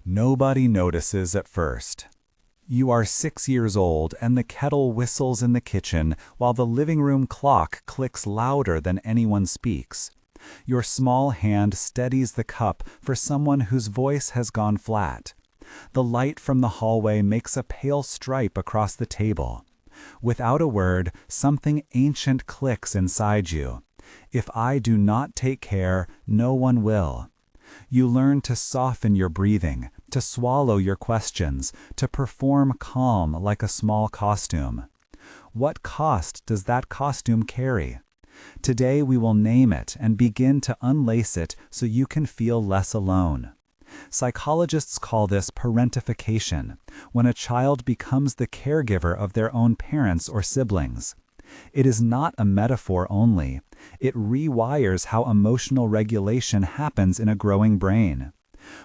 Nobody notices at first. You are 6 years old and the kettle whistles in the kitchen while the living room clock clicks louder than anyone speaks. Your small hand steadies the cup for someone whose voice has gone flat. The light from the hallway makes a pale stripe across the table. Without a word, something ancient clicks inside you. If I do not take care, no one will. You learn to soften your breathing, to swallow your questions, to perform calm like a small costume. What cost does that costume carry? Today we will name it and begin to unlace it so you can feel less alone. Psychologists call this parentification, when a child becomes the caregiver of their own parents or siblings. It is not a metaphor only. It rewires how emotional regulation happens in a growing brain.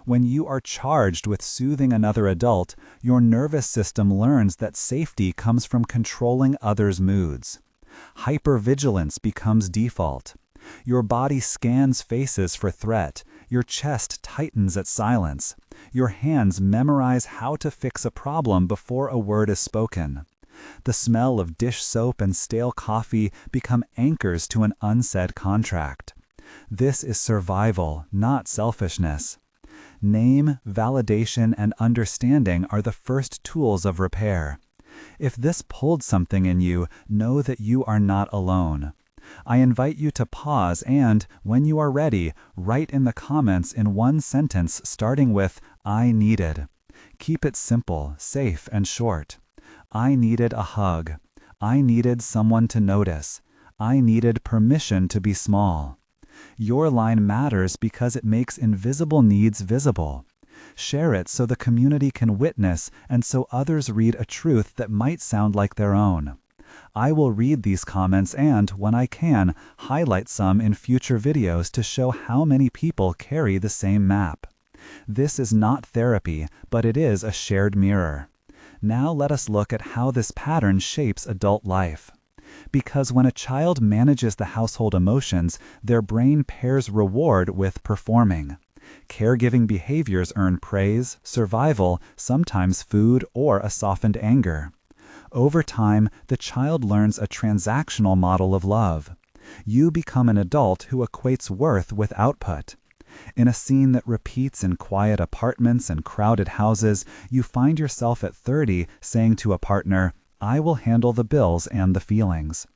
When you are charged with soothing another adult, your nervous system learns that safety comes from controlling others' moods. Hypervigilance becomes default. Your body scans faces for threat. Your chest tightens at silence. Your hands memorize how to fix a problem before a word is spoken. The smell of dish soap and stale coffee become anchors to an unsaid contract. This is survival, not selfishness. Name, validation, and understanding are the first tools of repair. If this pulled something in you, know that you are not alone. I invite you to pause and, when you are ready, write in the comments in one sentence starting with, "I needed." Keep it simple, safe, and short. I needed a hug. I needed someone to notice. I needed permission to be small. Your line matters because it makes invisible needs visible. Share it so the community can witness and so others read a truth that might sound like their own. I will read these comments and, when I can, highlight some in future videos to show how many people carry the same map. This is not therapy, but it is a shared mirror. Now let us look at how this pattern shapes adult life. Because when a child manages the household emotions, their brain pairs reward with performing. Caregiving behaviors earn praise, survival, sometimes food, or a softened anger. Over time, the child learns a transactional model of love. You become an adult who equates worth with output. In a scene that repeats in quiet apartments and crowded houses, you find yourself at 30 saying to a partner, "I will handle the bills and the feelings."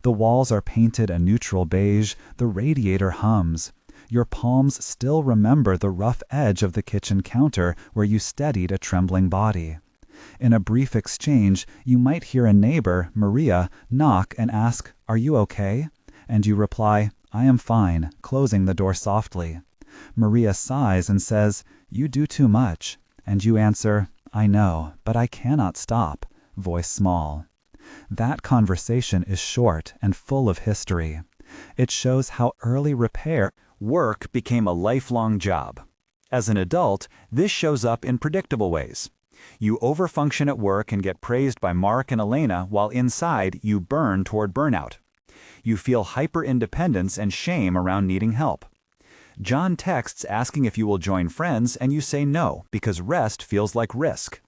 The walls are painted a neutral beige, the radiator hums. Your palms still remember the rough edge of the kitchen counter where you steadied a trembling body. In a brief exchange, you might hear a neighbor, Maria, knock and ask, "Are you okay?" And you reply, "I am fine," closing the door softly. Maria sighs and says, "You do too much." And you answer, "I know, but I cannot stop," voice small. That conversation is short and full of history. It shows how early repair work became a lifelong job. As an adult, this shows up in predictable ways. You overfunction at work and get praised by Mark and Elena, while inside you burn toward burnout. You feel hyper-independence and shame around needing help. John texts asking if you will join friends and you say no because rest feels like risk.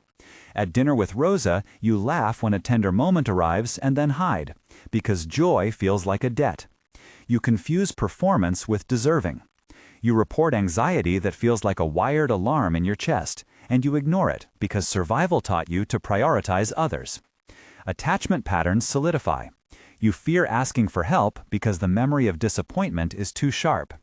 At dinner with Rosa, you laugh when a tender moment arrives and then hide because joy feels like a debt. You confuse performance with deserving. You report anxiety that feels like a wired alarm in your chest, and you ignore it because survival taught you to prioritize others. Attachment patterns solidify. You fear asking for help because the memory of disappointment is too sharp.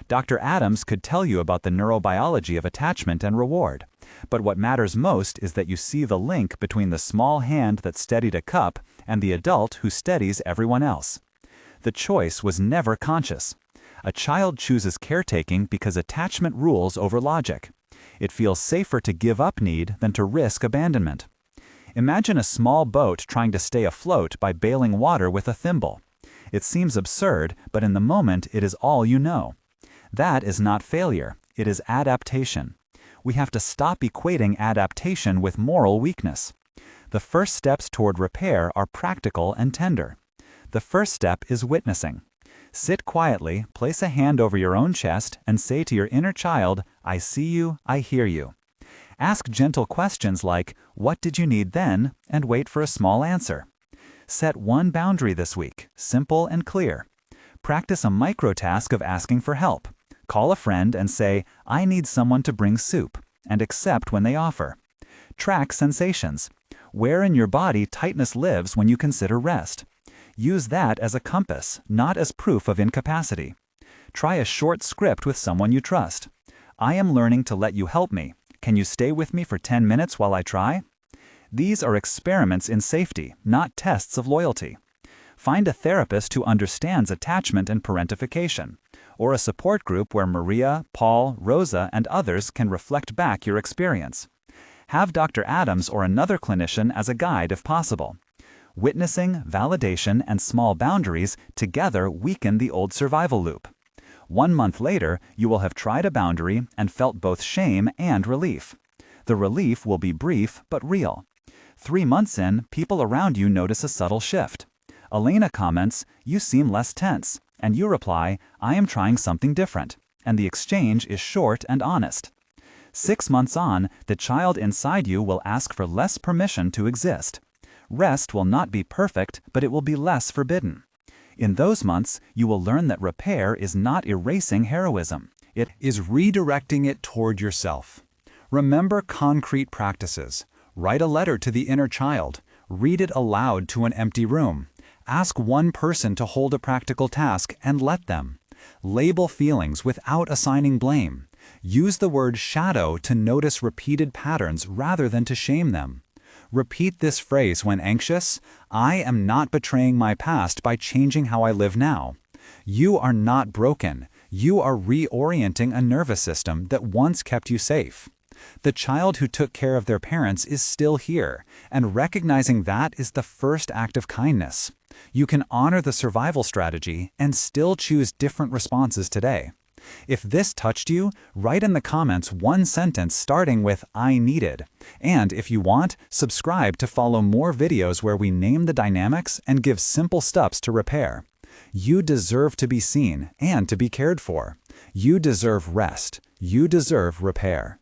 Dr. Adams could tell you about the neurobiology of attachment and reward, but what matters most is that you see the link between the small hand that steadied a cup and the adult who steadies everyone else. The choice was never conscious. A child chooses caretaking because attachment rules over logic. It feels safer to give up need than to risk abandonment. Imagine a small boat trying to stay afloat by bailing water with a thimble. It seems absurd, but in the moment it is all you know. That is not failure, it is adaptation. We have to stop equating adaptation with moral weakness. The first steps toward repair are practical and tender. The first step is witnessing. Sit quietly, place a hand over your own chest, and say to your inner child, "I see you, I hear you." Ask gentle questions like, "What did you need then?" and wait for a small answer. Set one boundary this week, simple and clear. Practice a micro-task of asking for help. Call a friend and say, "I need someone to bring soup," and accept when they offer. Track sensations. Where in your body tightness lives when you consider rest. Use that as a compass, not as proof of incapacity. Try a short script with someone you trust. "I am learning to let you help me. Can you stay with me for 10 minutes while I try?" These are experiments in safety, not tests of loyalty. Find a therapist who understands attachment and parentification, or a support group where Maria, Paul, Rosa, and others can reflect back your experience. Have Dr. Adams or another clinician as a guide if possible. Witnessing, validation, and small boundaries together weaken the old survival loop. 1 month later, you will have tried a boundary and felt both shame and relief. The relief will be brief but real. 3 months in, people around you notice a subtle shift. Elena comments, "You seem less tense," and you reply, "I am trying something different," and the exchange is short and honest. 6 months on, the child inside you will ask for less permission to exist. Rest will not be perfect, but it will be less forbidden. In those months, you will learn that repair is not erasing heroism. It is redirecting it toward yourself. Remember concrete practices. Write a letter to the inner child. Read it aloud to an empty room. Ask one person to hold a practical task and let them. Label feelings without assigning blame. Use the word shadow to notice repeated patterns rather than to shame them. Repeat this phrase when anxious: "I am not betraying my past by changing how I live now." You are not broken. You are reorienting a nervous system that once kept you safe. The child who took care of their parents is still here, and recognizing that is the first act of kindness. You can honor the survival strategy and still choose different responses today. If this touched you, write in the comments one sentence starting with "I needed." And if you want, subscribe to follow more videos where we name the dynamics and give simple steps to repair. You deserve to be seen and to be cared for. You deserve rest. You deserve repair.